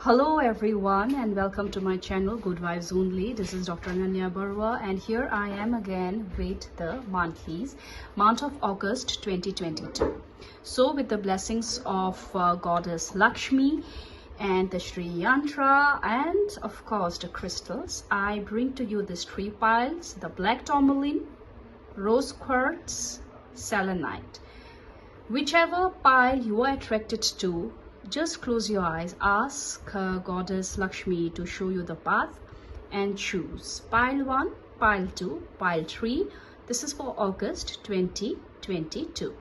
Hello everyone and welcome to my channel Good Vibes Only. This is Dr. Ananya Barua and here I am again with the monthlies, month of August 2022. So with the blessings of Goddess Lakshmi and the Sri Yantra and of course the crystals, I bring to you these three piles: the black tourmaline, rose quartz, selenite. Whichever pile you are attracted to, just close your eyes, ask Goddess Lakshmi to show you the path and choose pile 1, pile 2, pile 3. This is for August 2022.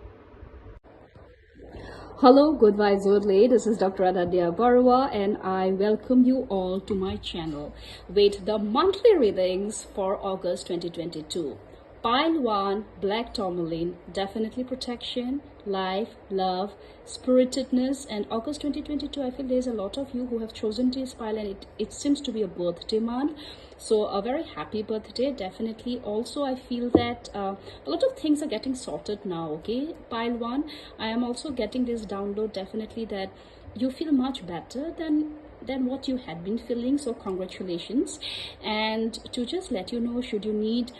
Hello, Good Vibes Only. This is Dr. Ananya Barua and I welcome you all to my channel with the monthly readings for August 2022. Pile 1, black tourmaline, definitely protection, life, love, spiritedness. And August 2022, I feel there's a lot of you who have chosen this pile and it seems to be a birthday month. So a very happy birthday, definitely. Also, I feel that a lot of things are getting sorted now, okay? Pile 1, I am also getting this download, definitely, that you feel much better than what you had been feeling. So congratulations. And to just let you know, should you need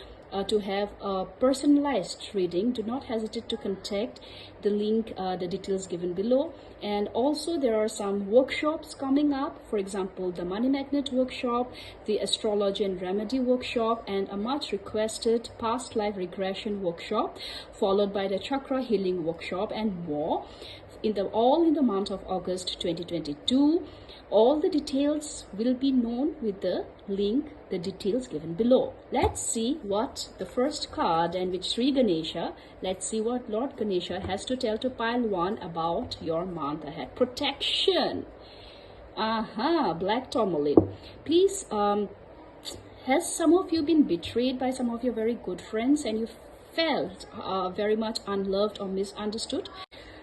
to have a personalized reading, do not hesitate to contact the link, the details given below. And also there are some workshops coming up, for example the money magnet workshop, the astrology and remedy workshop, and a much requested past life regression workshop, followed by the chakra healing workshop and more, all in the month of August 2022. All the details will be known with the link, the details given below. Let's see what the first card and which Sri Ganesha, let's see what Lord Ganesha has to tell to pile 1 about your month ahead. Protection. Black tourmaline. Please, has some of you been betrayed by some of your very good friends and you felt very much unloved or misunderstood?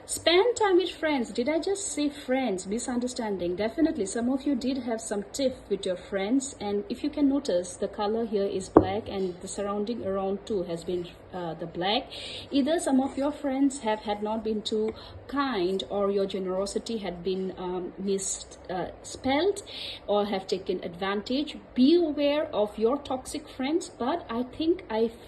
Spend time with friends. Did I just say friends? Misunderstanding. Definitely some of you did have some tiff with your friends, and if you can notice, the color here is black and the surrounding around too has been the black. Either some of your friends had not been too kind, or your generosity had been misspelled, or have taken advantage. Be aware of your toxic friends, but I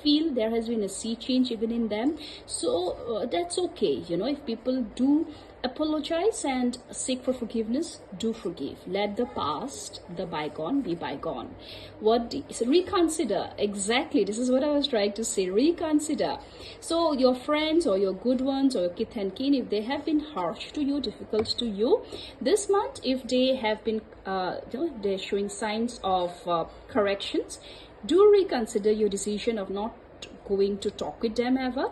feel there has been a sea change even in them. So that's okay. You know, if people do apologize and seek for forgiveness, do forgive. Let the past, the bygone, be bygone. Reconsider. Exactly, this is what I was trying to say. Reconsider. So your friends or your good ones or your kith and kin, if they have been harsh to you, difficult to you this month, if they have been they're showing signs of corrections, do reconsider your decision of not going to talk with them ever.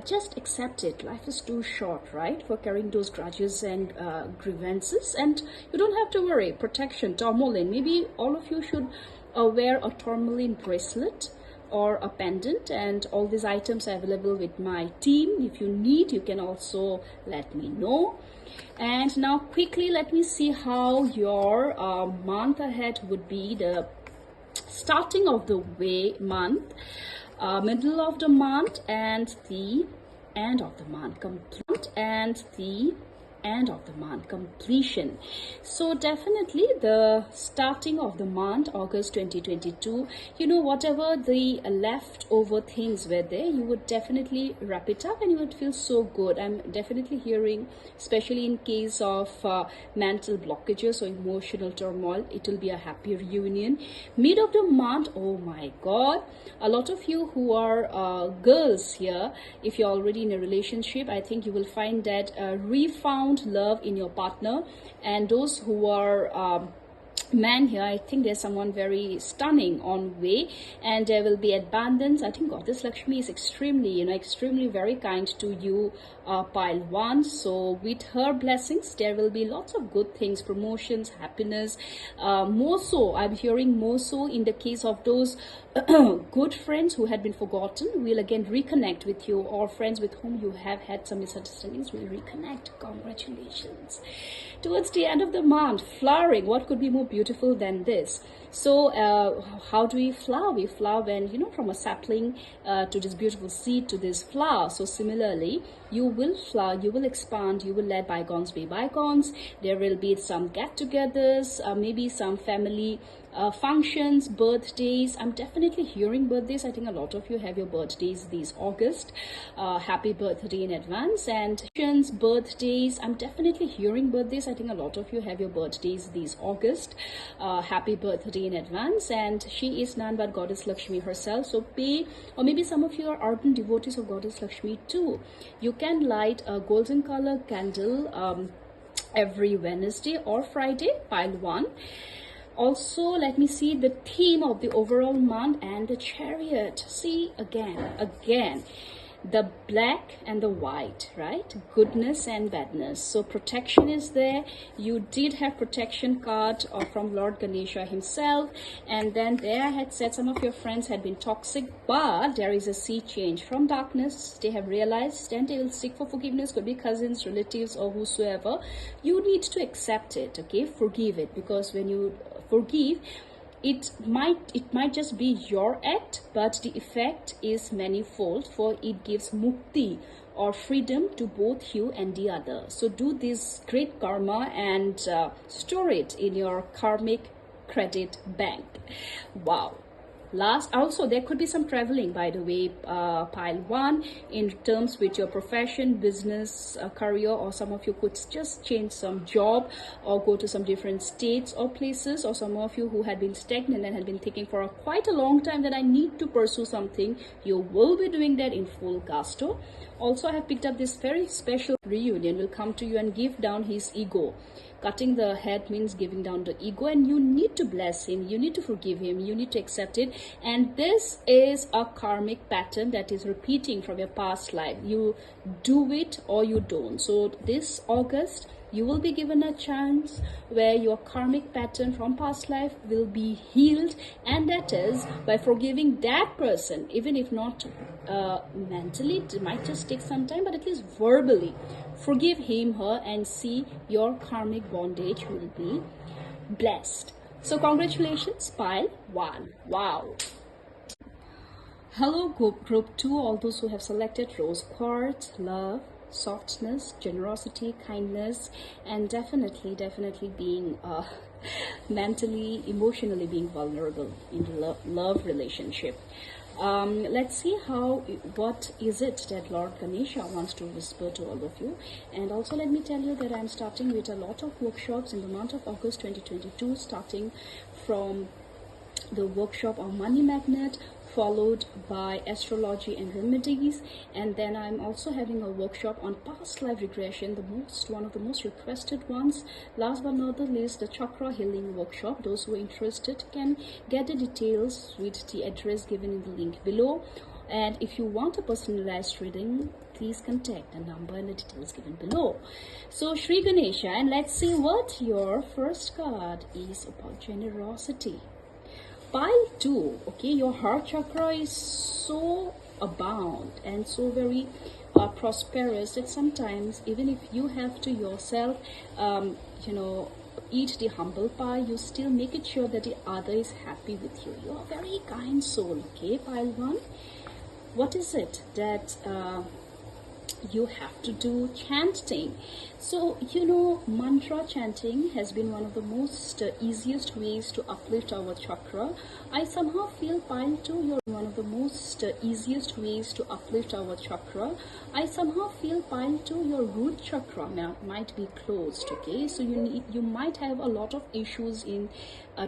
Just accept it. Life is too short, right, for carrying those grudges and grievances, and you don't have to worry. Protection, tourmaline. Maybe all of you should wear a tourmaline bracelet or a pendant, and all these items are available with my team. If you need, you can also let me know. And now quickly let me see how your month ahead would be. The starting of the month, middle of the month, and the end of the month, completion. So definitely the starting of the month, August 2022, you know, whatever the leftover things were there, you would definitely wrap it up and you would feel so good. I'm definitely hearing, especially in case of mental blockages or emotional turmoil, it will be a happy reunion. Mid of the month, oh my god, a lot of you who are girls here, if you're already in a relationship, I think you will find that refound love in your partner. And those who are man here, I think there's someone very stunning on way, and there will be abundance. I think Goddess Lakshmi is extremely very kind to you, pile 1. So with her blessings, there will be lots of good things, promotions, happiness. More so, I'm hearing more so in the case of those good friends who had been forgotten will again reconnect with you, or friends with whom you have had some misunderstandings will reconnect. Congratulations. Towards the end of the month, flowering. What could be more beautiful beautiful than this. So how do we flower? We flower when, you know, from a sapling to this beautiful seed to this flower. So similarly, you will flower, you will expand, you will let bygones be bygones. There will be some get-togethers, maybe some family functions, birthdays. I'm definitely hearing birthdays. I think a lot of you have your birthdays this August. Happy birthday in advance. And birthdays, I'm definitely hearing birthdays. I think a lot of you have your birthdays this August. Happy birthday in advance. And she is none but Goddess Lakshmi herself. So pay, or maybe some of you are ardent devotees of Goddess Lakshmi too. You can light a golden color candle every Wednesday or Friday, pile 1. Also, let me see the theme of the overall month and the Chariot. See, again, the black and the white, right? Goodness and badness. So protection is there. You did have protection card from Lord Ganesha himself. And then there I had said some of your friends had been toxic, but there is a sea change from darkness. They have realized and they will seek for forgiveness. Could be cousins, relatives, or whosoever. You need to accept it, okay? Forgive it, because when you forgive, it might just be your act, but the effect is manifold, for it gives mukti or freedom to both you and the other. So do this great karma and store it in your karmic credit bank. Wow. Last, also there could be some traveling, by the way, pile 1, in terms with your profession, business, career, or some of you could just change some job or go to some different states or places, or some of you who had been stagnant and had been thinking for quite a long time that I need to pursue something, you will be doing that in full gusto. Also, I have picked up this very special reunion will come to you and give down his ego. Cutting the head means giving down the ego, and you need to bless him, you need to forgive him, you need to accept it. And this is a karmic pattern that is repeating from your past life. You do it or you don't. So this August, you will be given a chance where your karmic pattern from past life will be healed, and that is by forgiving that person, even if not mentally. It might just take some time, but at least verbally forgive him, her, and see your karmic bondage will be blessed. So congratulations, pile 1. Wow. Hello group 2, all those who have selected rose quartz, love, softness, generosity, kindness, and definitely being mentally, emotionally being vulnerable in the love relationship. Let's see what is it that Lord Ganesha wants to whisper to all of you. And also let me tell you that I'm starting with a lot of workshops in the month of August 2022, starting from the workshop on money magnet, followed by astrology and remedies, and then I'm also having a workshop on past life regression, one of the most requested ones. Last but not the least, the chakra healing workshop. Those who are interested can get the details with the address given in the link below. And if you want a personalized reading, please contact the number and the details given below. So Shri Ganesha, and let's see what your first card is about generosity. Pile 2, okay, your heart chakra is so abound and so very prosperous that sometimes even if you have to yourself, eat the humble pie, you still make it sure that the other is happy with you. You're a very kind soul, okay, pile 1. What is it that you have to do? Chanting. So, mantra chanting has been one of the most easiest ways to uplift our chakra. I somehow feel pile 2, you're one of the most easiest ways to uplift our chakra. I somehow feel pile 2, your root chakra might be closed, okay? So you might have a lot of issues in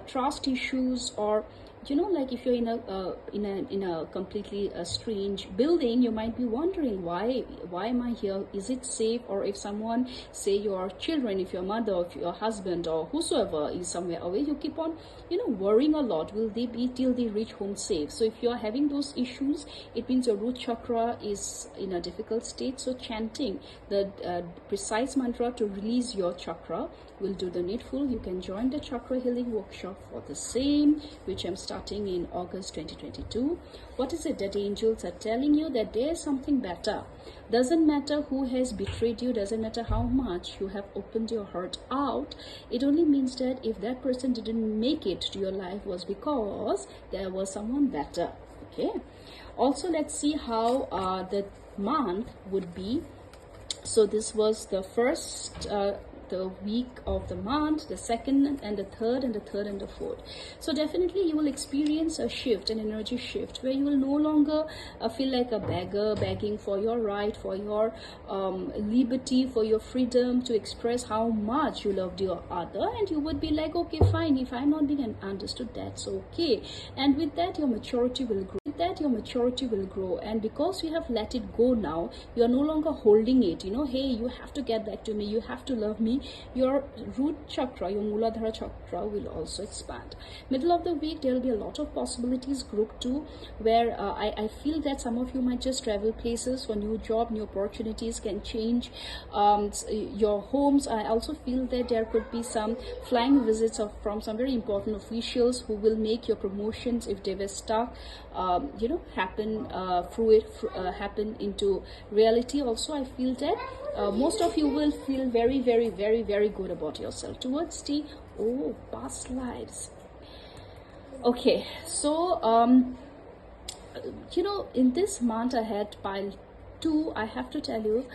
trust issues, or like if you're in a completely strange building, you might be wondering why am I here? Is it safe? Or if someone, say your children, if your mother, or if your husband, or whosoever is somewhere away, you keep on worrying a lot. Will they be till they reach home safe? So if you are having those issues, it means your root chakra is in a difficult state. So chanting the precise mantra to release your chakra will do the needful. You can join the chakra healing workshop for the same, which I'm starting starting in August 2022. What is it that angels are telling you? That there's something better. Doesn't matter who has betrayed you, doesn't matter how much you have opened your heart out. It only means that if that person didn't make it to your life was because there was someone better. Okay. Also, let's see how the month would be. So this was the first the week of the month, the second and the third, and the third and the fourth. So definitely you will experience a shift, an energy shift, where you will no longer feel like a beggar begging for your right, for your liberty, for your freedom to express how much you loved your other, and you would be like, okay, fine, if I'm not being understood, that's okay. And with that, your maturity will grow. And because you have let it go now, you are no longer holding it, you know, hey, you have to get back to me, you have to love me. Your root chakra, your Muladhara chakra will also expand. Middle of the week, there will be a lot of possibilities. Group 2, where I feel that some of you might just travel places for new job, new opportunities can change your homes. I also feel that there could be some flying visits from some very important officials who will make your promotions, if they were stuck, happen happen into reality. Also, I feel that most of you will feel very, very, very, very good about yourself towards the past lives. Okay, so in this month ahead, pile 2, I have to tell you,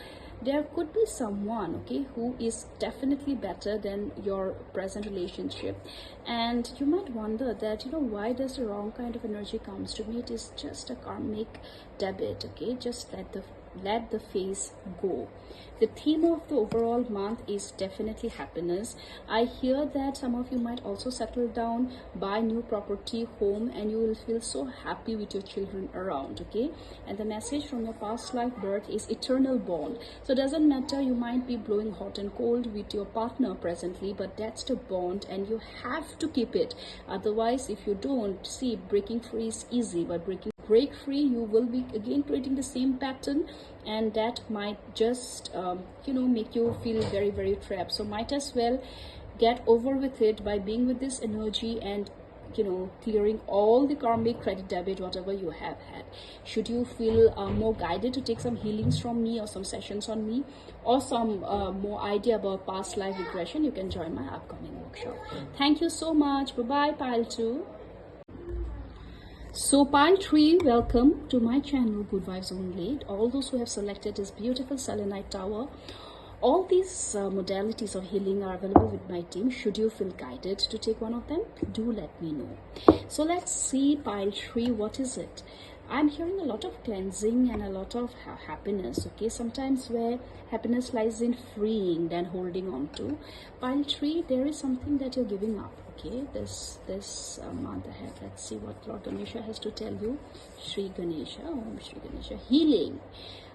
there could be someone, okay, who is definitely better than your present relationship. And you might wonder that, why does the wrong kind of energy comes to me? It is just a karmic debit, okay? Just let the phase go. The theme of the overall month is definitely happiness. I hear that some of you might also settle down, buy new property, home, and you will feel so happy with your children around, okay? And the message from your past life birth is eternal bond. So it doesn't matter, you might be blowing hot and cold with your partner presently, but that's the bond and you have to keep it. Otherwise, if you don't, see, breaking free is easy, but break free, you will be again creating the same pattern, and that might just make you feel very, very trapped. So might as well get over with it by being with this energy and clearing all the karmic credit debit, whatever you have had. Should you feel more guided to take some healings from me, or some sessions on me, or some more idea about past life regression, you can join my upcoming workshop. Thank you so much. Bye bye, pile 2. So pile 3, welcome to my channel, Good Vibes Only. All those who have selected this beautiful selenite tower, all these modalities of healing are available with my team. Should you feel guided to take one of them, do let me know. So let's see pile 3, what is it? I'm hearing a lot of cleansing and a lot of happiness, okay? Sometimes where happiness lies in freeing than holding on to. Pile 3, there is something that you're giving up, okay? This month ahead. Let's see what Lord Ganesha has to tell you. Shri Ganesha, Om Shri Ganesha. Healing.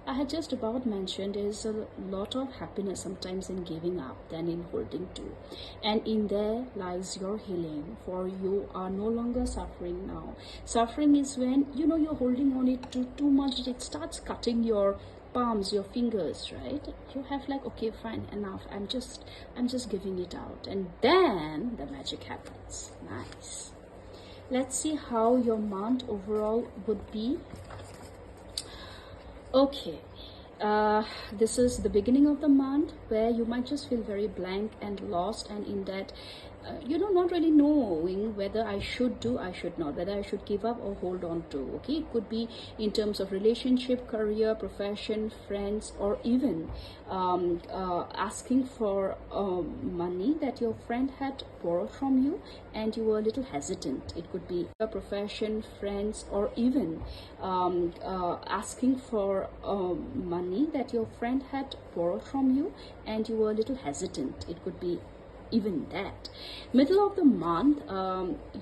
I had just about mentioned there's a lot of happiness sometimes in giving up than in holding to, and in there lies your healing, for you are no longer suffering now. Suffering is when you're holding on it too much, it starts cutting your palms, your fingers, right? You have like, okay, fine, enough, I'm just giving it out, and then the magic happens. Nice. Let's see how your month overall would be. Okay, this is the beginning of the month where you might just feel very blank and lost, and in that not really knowing whether I should do, I should not, whether I should give up or hold on to. Okay, it could be in terms of relationship, career, profession, friends, or even asking for money that your friend had borrowed from you and you were a little hesitant. It could be a profession, friends, or even asking for money that your friend had borrowed from you and you were a little hesitant. It could be even that. Middle of the month,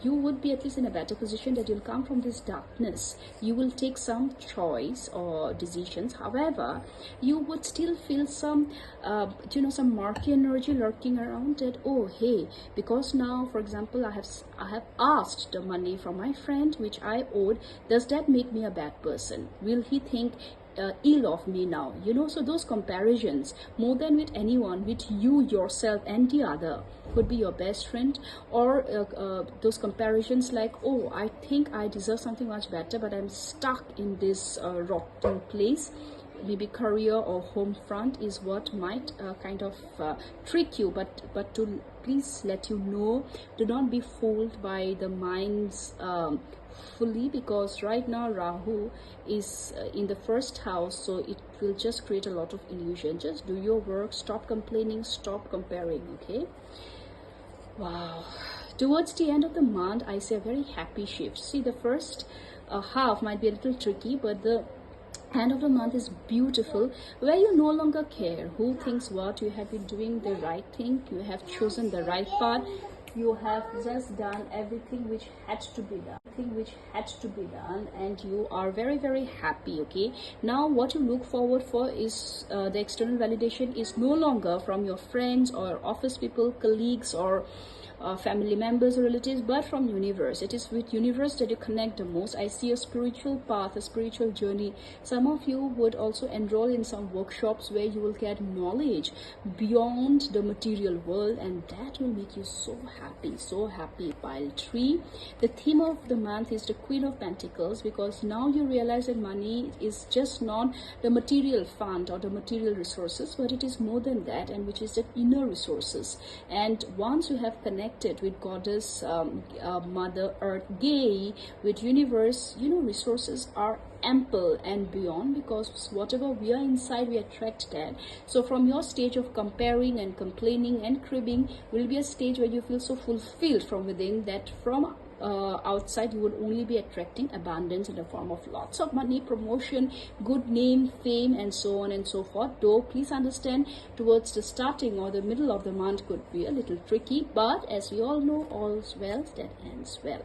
you would be at least in a better position that you'll come from this darkness. You will take some choice or decisions. However, you would still feel some some murky energy lurking around it. Oh, hey, because now, for example, I have asked the money from my friend which I owed. Does that make me a bad person? Will he think ill of me now, you know. So those comparisons, more than with anyone, with you yourself and the other, could be your best friend, or those comparisons like, oh, I think I deserve something much better, but I'm stuck in this rotten place. Maybe career or home front is what might kind of trick you, but to please let you know, do not be fooled by the mind's fully, because right now Rahu is in the first house, so it will just create a lot of illusion. Just do your work, stop complaining, stop comparing. Okay, wow. Towards the end of the month, I see a very happy shift. See, the first half might be a little tricky, but the end of the month is beautiful, where you no longer care who thinks what. You have been doing the right thing, you have chosen the right path, you have just done everything which had to be done, and you are very, very happy. Okay, now what you look forward for is the external validation is no longer from your friends or office people, colleagues, or family members or relatives, but from universe. It is with universe that you connect the most. I see a spiritual path, a spiritual journey. Some of you would also enroll in some workshops where you will get knowledge beyond the material world, and that will make you so happy, so happy. Pile 3, the theme of the month is the Queen of Pentacles, because now you realize that money is just not the material fund or the material resources, but it is more than that, and which is the inner resources. And once you have connected with Goddess, Mother Earth, Gaia, with universe, you know, resources are ample and beyond, because whatever we are inside, we attract that. So from your stage of comparing and complaining and cribbing will be a stage where you feel so fulfilled from within that from outside you would only be attracting abundance in the form of lots of money, promotion, good name, fame, and so on and so forth. Though please understand, towards the starting or the middle of the month could be a little tricky, but as we all know, all's well that ends well.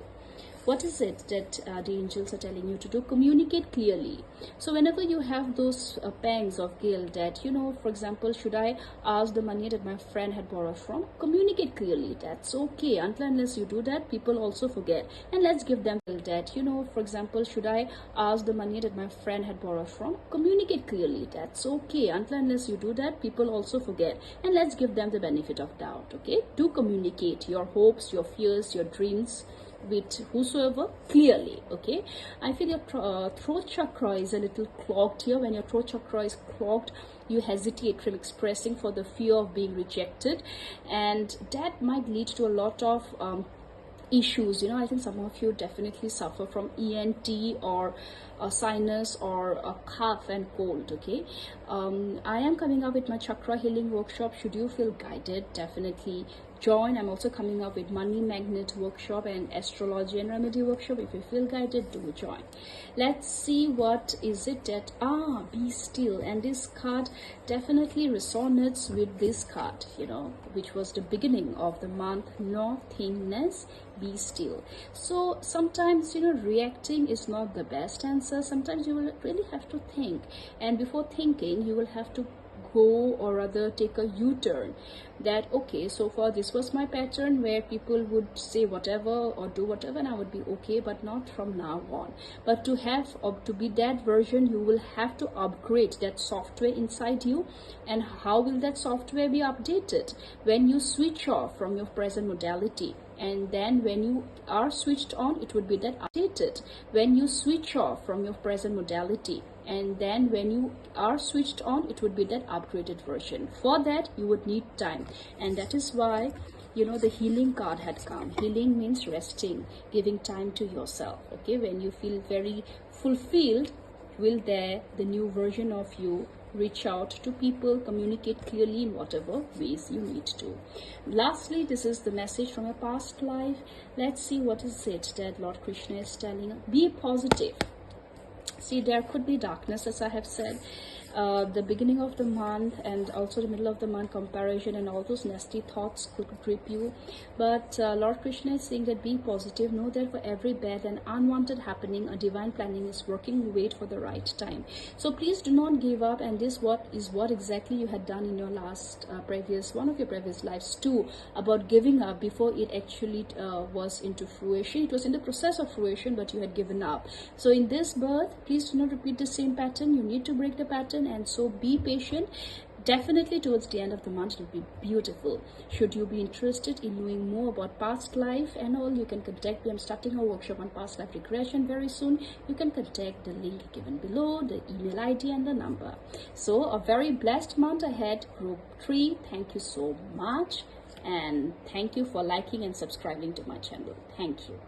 What is it that the angels are telling you to do? Communicate clearly. So whenever you have those pangs of guilt that, you know, for example, should I ask the money that my friend had borrowed from? Communicate clearly. That's okay. Until unless you do that, people also forget. And let's give them that, you know, for example, should I ask the money that my friend had borrowed from? Communicate clearly. That's okay. Until unless you do that, people also forget. And let's give them the benefit of doubt. Okay? Do communicate your hopes, your fears, your dreams with whosoever clearly. Okay, I feel your throat chakra is a little clogged here. When your throat chakra is clogged, you hesitate from expressing for the fear of being rejected, and that might lead to a lot of issues. You know, I think some of you definitely suffer from ENT or a sinus or a cough and cold. Okay, I am coming up with my chakra healing workshop. Should you feel guided, definitely join. I'm also coming up with money magnet workshop and astrology and remedy workshop. If you feel guided, do join. Let's see what is it that be still, and this card definitely resonates with this card, you know, which was the beginning of the month. Nothingness, be still. So sometimes, you know, reacting is not the best answer. Sometimes you will really have to think, and before thinking you will have to go, or rather take a U-turn, that okay, so far this was my pattern where people would say whatever or do whatever and I would be okay, but not from now on. But to have to be that version, you will have to upgrade that software inside you. And how will that software be updated? When you switch off from your present modality, and then when you are switched on, it would be that updated. When you switch off from your present modality, and then when you are switched on, it would be that upgraded version. For that you would need time, and that is why, you know, the healing card had come. Healing means resting, giving time to yourself. Okay, when you feel very fulfilled, will there the new version of you reach out to people, communicate clearly in whatever ways you need to. Lastly, this is the message from a past life. Let's see what is it that Lord Krishna is telling. Be positive. See, there could be darkness, as I have said. the beginning of the month and also the middle of the month comparison and all those nasty thoughts could grip you. But Lord Krishna is saying that be positive, know that for every bad and unwanted happening, a divine planning is working. Wait for the right time. So please do not give up. And this is what exactly you had done in your last one of your previous lives too, about giving up before it actually was into fruition. It was in the process of fruition, but you had given up. So in this birth, please do not repeat the same pattern. You need to break the pattern, and so be patient. Definitely towards the end of the month it will be beautiful. Should you be interested in knowing more about past life and all, you can contact me. I'm starting a workshop on past life regression very soon. You can contact the link given below, the email ID and the number. So a very blessed month ahead, group 3. Thank you so much, and thank you for liking and subscribing to my channel. Thank you.